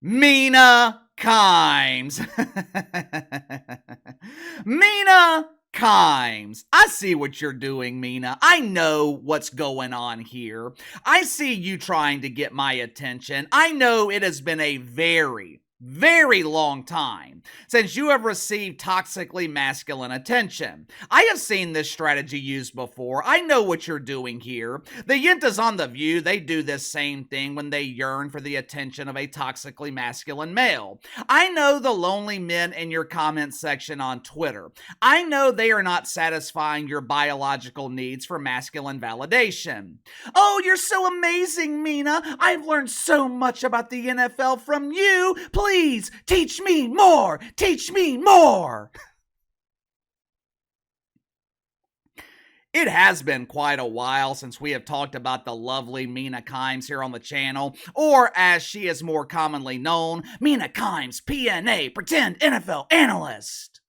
Mina Kimes. Mina Kimes. I see what you're doing, Mina. I know what's going on here. I see you trying to get my attention. I know it has been a very long time since you have received toxically masculine attention. I have seen this strategy used before. I know what you're doing here. The Yentas on The View, they do this same thing when they yearn for the attention of a toxically masculine male. I know the lonely men in your comment section on Twitter. I know they are not satisfying your biological needs for masculine validation. Oh, you're so amazing, Mina. I've learned so much about the NFL from you. Please, teach me more! Teach me more! It has been quite a while since we have talked about the lovely Mina Kimes here on the channel, or as she is more commonly known, Mina Kimes, PNA, Pretend NFL Analyst.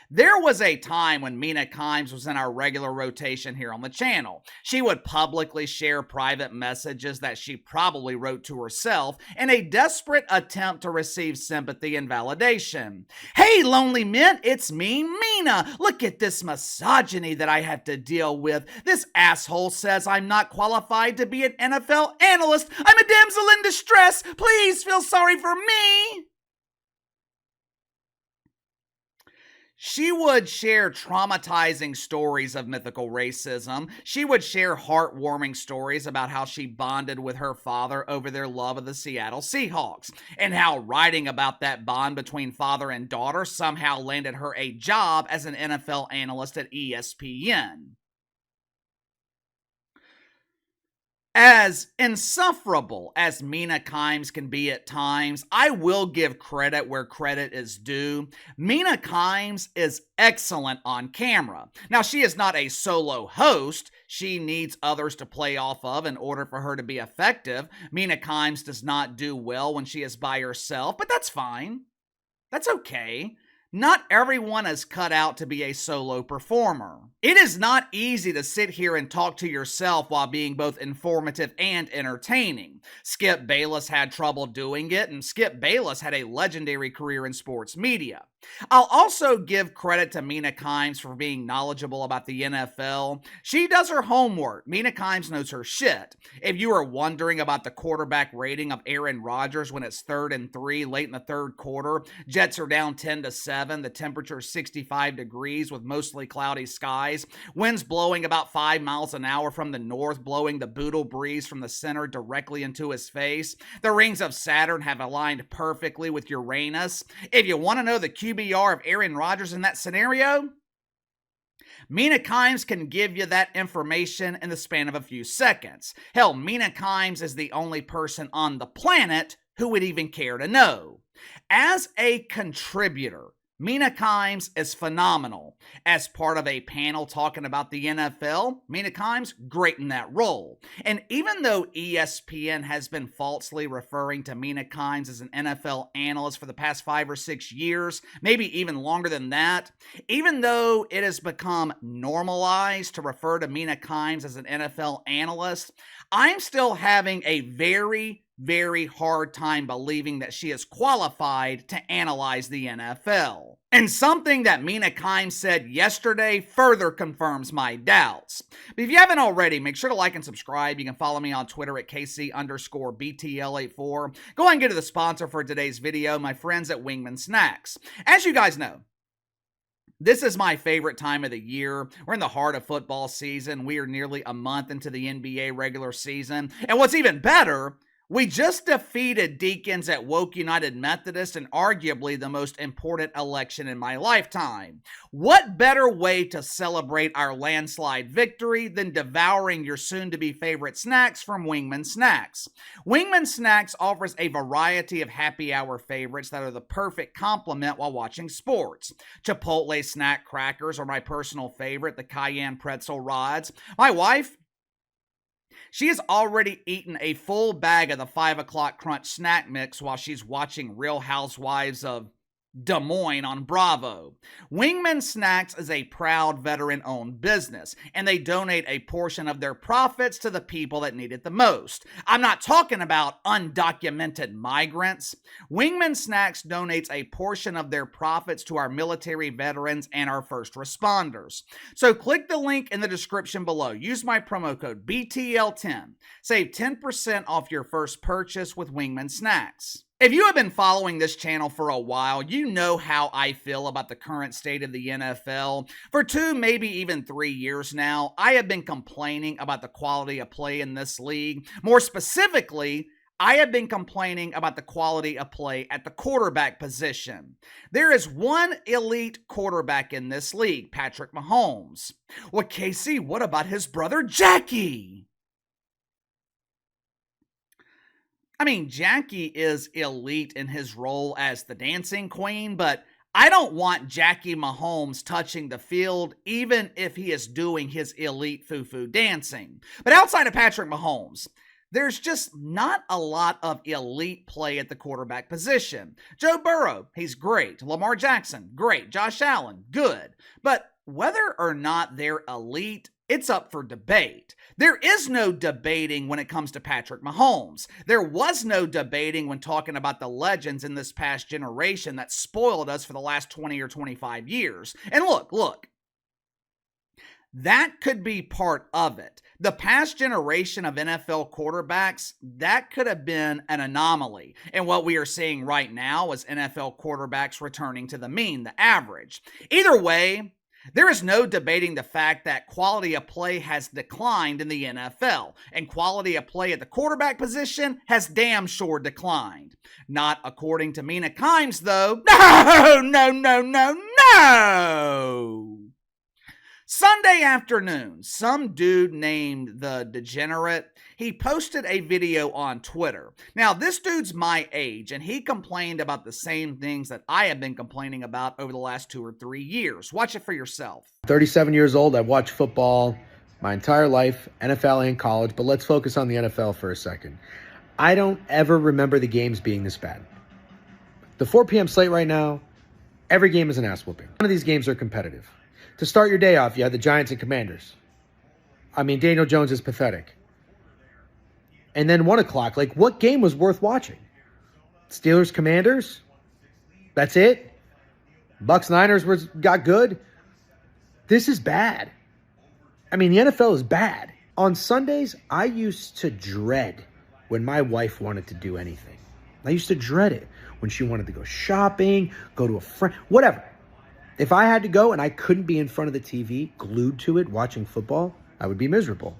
There was a time when Mina Kimes was in our regular rotation here on the channel. She would publicly share private messages that she probably wrote to herself in a desperate attempt to receive sympathy and validation. Hey, lonely men, it's me, Mina. Look at this misogyny that I have to deal with. This asshole says I'm not qualified to be an NFL analyst. I'm a damsel in distress. Please feel sorry for me. She would share traumatizing stories of mythical racism. She would share heartwarming stories about how she bonded with her father over their love of the Seattle Seahawks, and how writing about that bond between father and daughter somehow landed her a job as an NFL analyst at ESPN. As insufferable as Mina Kimes can be at times, I will give credit where credit is due. Mina Kimes is excellent on camera. Now, she is not a solo host. She needs others to play off of in order for her to be effective. Mina Kimes does not do well when she is by herself, but that's fine. That's okay. Not everyone is cut out to be a solo performer. It is not easy to sit here and talk to yourself while being both informative and entertaining. Skip Bayless had trouble doing it, and Skip Bayless had a legendary career in sports media. I'll also give credit to Mina Kimes for being knowledgeable about the NFL. She does her homework. Mina Kimes knows her shit. If you are wondering about the quarterback rating of Aaron Rodgers when it's 3rd and 3 late in the third quarter, Jets are down 10-7, the temperature is 65 degrees with mostly cloudy skies, winds blowing about 5 miles an hour from the north, blowing the boodle breeze from the center directly into his face. The rings of Saturn have aligned perfectly with Uranus. If you want to know the QBR of Aaron Rodgers in that scenario, Mina Kimes can give you that information in the span of a few seconds. Hell, Mina Kimes is the only person on the planet who would even care to know. As a contributor, Mina Kimes is phenomenal. As part of a panel talking about the NFL, Mina Kimes, great in that role. And even though ESPN has been falsely referring to Mina Kimes as an NFL analyst for the past 5 or 6 years, maybe even longer than that, even though it has become normalized to refer to Mina Kimes as an NFL analyst, I'm still having a very hard time believing that she is qualified to analyze the NFL. And something that Mina Kimes said yesterday further confirms my doubts. But if you haven't already, make sure to like and subscribe. You can follow me on Twitter at KC_BTL84. Go ahead and get to the sponsor for today's video, my friends at Wingman Snacks. As you guys know, this is my favorite time of the year. We're in the heart of football season. We are nearly a month into the NBA regular season. And what's even better, we just defeated Deacons at Woke United Methodist in arguably the most important election in my lifetime. What better way to celebrate our landslide victory than devouring your soon-to-be favorite snacks from Wingman Snacks? Wingman Snacks offers a variety of happy hour favorites that are the perfect complement while watching sports. Chipotle snack crackers are my personal favorite, the cayenne pretzel rods. My wife, she has already eaten a full bag of the 5 o'clock crunch snack mix while she's watching Real Housewives of Des Moines on Bravo. Wingman Snacks is a proud veteran-owned business, and they donate a portion of their profits to the people that need it the most. I'm not talking about undocumented migrants. Wingman Snacks donates a portion of their profits to our military veterans and our first responders. So click the link in the description below. Use my promo code BTL10. Save 10% off your first purchase with Wingman Snacks. If you have been following this channel for a while, you know how I feel about the current state of the NFL. For 2, maybe even 3 years now, I have been complaining about the quality of play in this league. More specifically, I have been complaining about the quality of play at the quarterback position. There is one elite quarterback in this league, Patrick Mahomes. Well, Casey, what about his brother Jackie? I mean, Jackie is elite in his role as the dancing queen, but I don't want Jackie Mahomes touching the field, even if he is doing his elite foo-foo dancing. But outside of Patrick Mahomes, there's just not a lot of elite play at the quarterback position. Joe Burrow, he's great. Lamar Jackson, great. Josh Allen, good. But whether or not they're elite, it's up for debate. There is no debating when it comes to Patrick Mahomes. There was no debating when talking about the legends in this past generation that spoiled us for the last 20 or 25 years. And look. That could be part of it. The past generation of NFL quarterbacks, that could have been an anomaly. And what we are seeing right now is NFL quarterbacks returning to the mean, the average. Either way, there is no debating the fact that quality of play has declined in the NFL, and quality of play at the quarterback position has damn sure declined. Not according to Mina Kimes, though. No! Sunday afternoon, some dude named The Degenerate, he posted a video on Twitter. Now, this dude's my age, and he complained about the same things that I have been complaining about over the last 2 or 3 years. Watch it for yourself. 37 years old. I've watched football my entire life, NFL and college, but let's focus on the NFL for a second. I don't ever remember the games being this bad. The 4 p.m. slate right now, every game is an ass whooping. None of these games are competitive. To start your day off, you had the Giants and Commanders. I mean, Daniel Jones is pathetic. And then 1 o'clock, like, what game was worth watching? Steelers, Commanders? That's it? Bucks, Niners got good? This is bad. I mean, the NFL is bad. On Sundays, I used to dread when my wife wanted to do anything. I used to dread it when she wanted to go shopping, go to a friend, whatever. If I had to go and I couldn't be in front of the TV, glued to it, watching football, I would be miserable.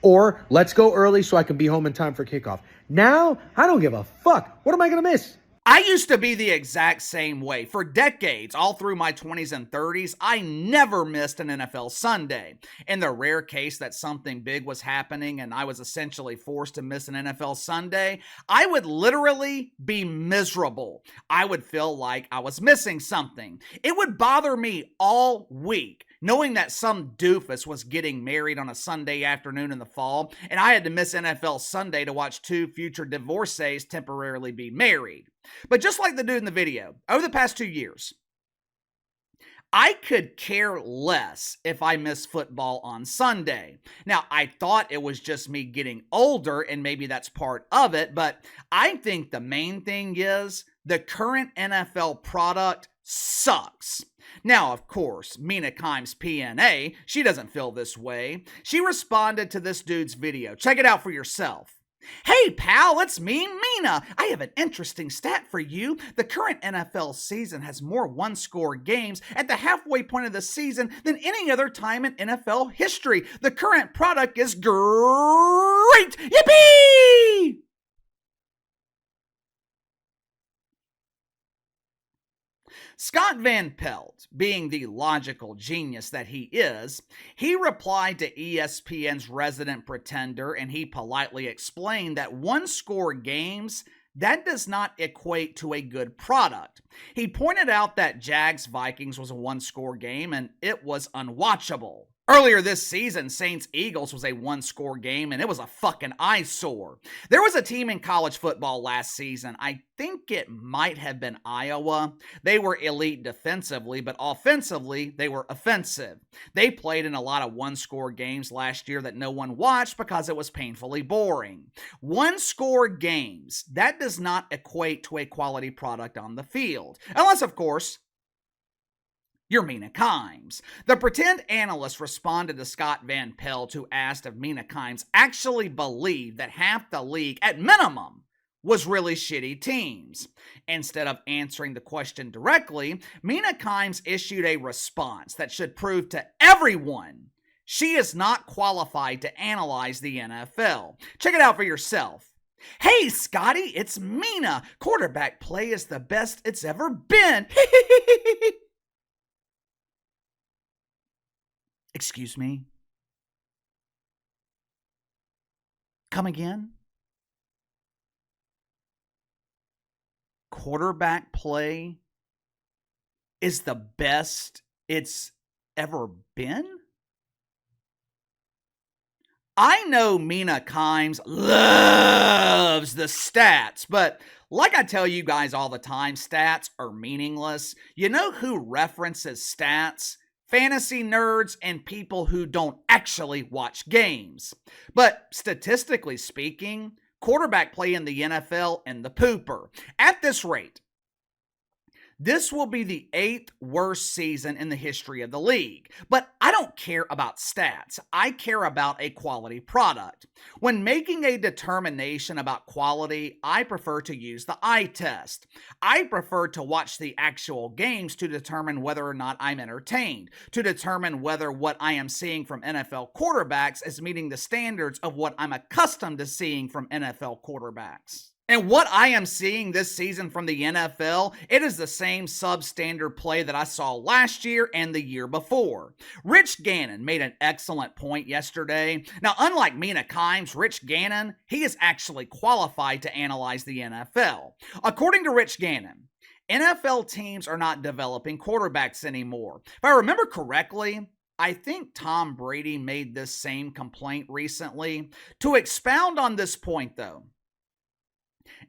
Or let's go early so I can be home in time for kickoff. Now, I don't give a fuck. What am I going to miss? I used to be the exact same way. For decades, all through my 20s and 30s, I never missed an NFL Sunday. In the rare case that something big was happening and I was essentially forced to miss an NFL Sunday, I would literally be miserable. I would feel like I was missing something. It would bother me all week, knowing that some doofus was getting married on a Sunday afternoon in the fall, and I had to miss NFL Sunday to watch 2 future divorcees temporarily be married. But just like the dude in the video, over the past 2 years, I could care less if I miss football on Sunday. Now, I thought it was just me getting older, and maybe that's part of it, but I think the main thing is the current NFL product sucks. Now, of course, Mina Kimes PNA, she doesn't feel this way. She responded to this dude's video. Check it out for yourself. Hey pal, it's me, Mina. I have an interesting stat for you. The current NFL season has more one-score games at the halfway point of the season than any other time in NFL history. The current product is great. Yippee! Scott Van Pelt, being the logical genius that he is, he replied to ESPN's resident pretender and he politely explained that one-score games, that does not equate to a good product. He pointed out that Jags-Vikings was a one-score game and it was unwatchable. Earlier this season, Saints-Eagles was a one-score game, and it was a fucking eyesore. There was a team in college football last season, I think it might have been Iowa. They were elite defensively, but offensively, they were offensive. They played in a lot of one-score games last year that no one watched because it was painfully boring. One-score games, that does not equate to a quality product on the field. Unless, of course, you're Mina Kimes. The pretend analyst responded to Scott Van Pelt, who asked if Mina Kimes actually believed that half the league, at minimum, was really shitty teams. Instead of answering the question directly, Mina Kimes issued a response that should prove to everyone she is not qualified to analyze the NFL. Check it out for yourself. Hey, Scotty, it's Mina. Quarterback play is the best it's ever been. Excuse me? Come again? Quarterback play is the best it's ever been? I know Mina Kimes loves the stats, but like I tell you guys all the time, stats are meaningless. You know who references stats? Fantasy nerds and people who don't actually watch games. But statistically speaking, quarterback play in the NFL and the pooper. At this rate, this will be the 8th worst season in the history of the league. But I don't care about stats. I care about a quality product. When making a determination about quality, I prefer to use the eye test. I prefer to watch the actual games to determine whether or not I'm entertained, to determine whether what I am seeing from NFL quarterbacks is meeting the standards of what I'm accustomed to seeing from NFL quarterbacks. And what I am seeing this season from the NFL, it is the same substandard play that I saw last year and the year before. Rich Gannon made an excellent point yesterday. Now, unlike Mina Kimes, Rich Gannon, he is actually qualified to analyze the NFL. According to Rich Gannon, NFL teams are not developing quarterbacks anymore. If I remember correctly, I think Tom Brady made this same complaint recently. To expound on this point, though,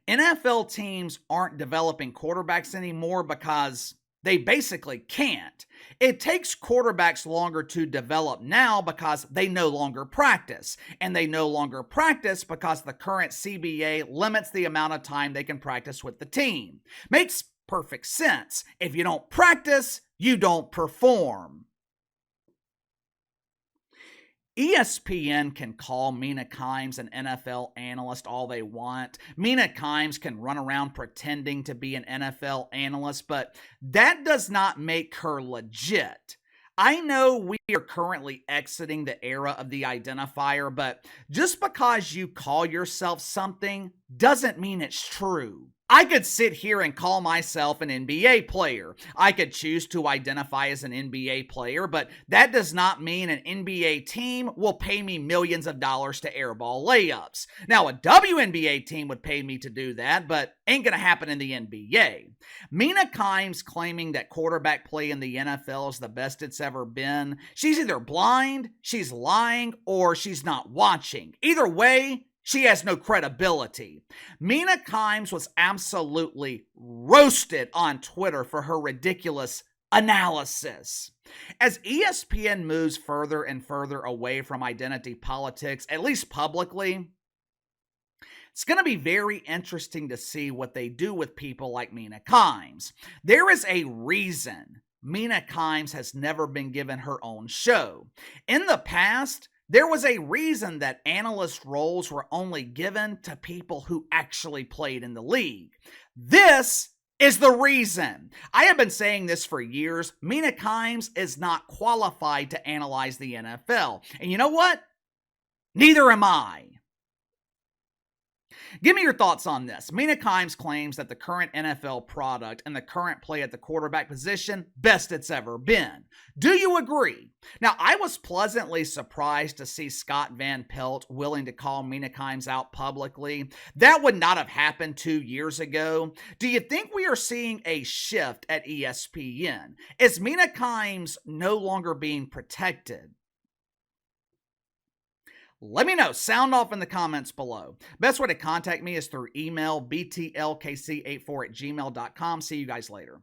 NFL teams aren't developing quarterbacks anymore because they basically can't. It takes quarterbacks longer to develop now because they no longer practice. And they no longer practice because the current CBA limits the amount of time they can practice with the team. Makes perfect sense. If you don't practice, you don't perform. ESPN can call Mina Kimes an NFL analyst all they want. Mina Kimes can run around pretending to be an NFL analyst, but that does not make her legit. I know we are currently exiting the era of the identifier, but just because you call yourself something doesn't mean it's true. I could sit here and call myself an NBA player. I could choose to identify as an NBA player, but that does not mean an NBA team will pay me millions of dollars to airball layups. Now, a WNBA team would pay me to do that, but ain't gonna happen in the NBA. Mina Kimes claiming that quarterback play in the NFL is the best it's ever been. She's either blind, she's lying, or she's not watching. Either way, she has no credibility. Mina Kimes was absolutely roasted on Twitter for her ridiculous analysis. As ESPN moves further and further away from identity politics, at least publicly, it's going to be very interesting to see what they do with people like Mina Kimes. There is a reason Mina Kimes has never been given her own show. In the past, there was a reason that analyst roles were only given to people who actually played in the league. This is the reason. I have been saying this for years. Mina Kimes is not qualified to analyze the NFL. And you know what? Neither am I. Give me your thoughts on this. Mina Kimes claims that the current NFL product and the current play at the quarterback position, best it's ever been. Do you agree? Now, I was pleasantly surprised to see Scott Van Pelt willing to call Mina Kimes out publicly. That would not have happened 2 years ago. Do you think we are seeing a shift at ESPN? Is Mina Kimes no longer being protected? Let me know. Sound off in the comments below. Best way to contact me is through email, btlkc84@gmail.com. See you guys later.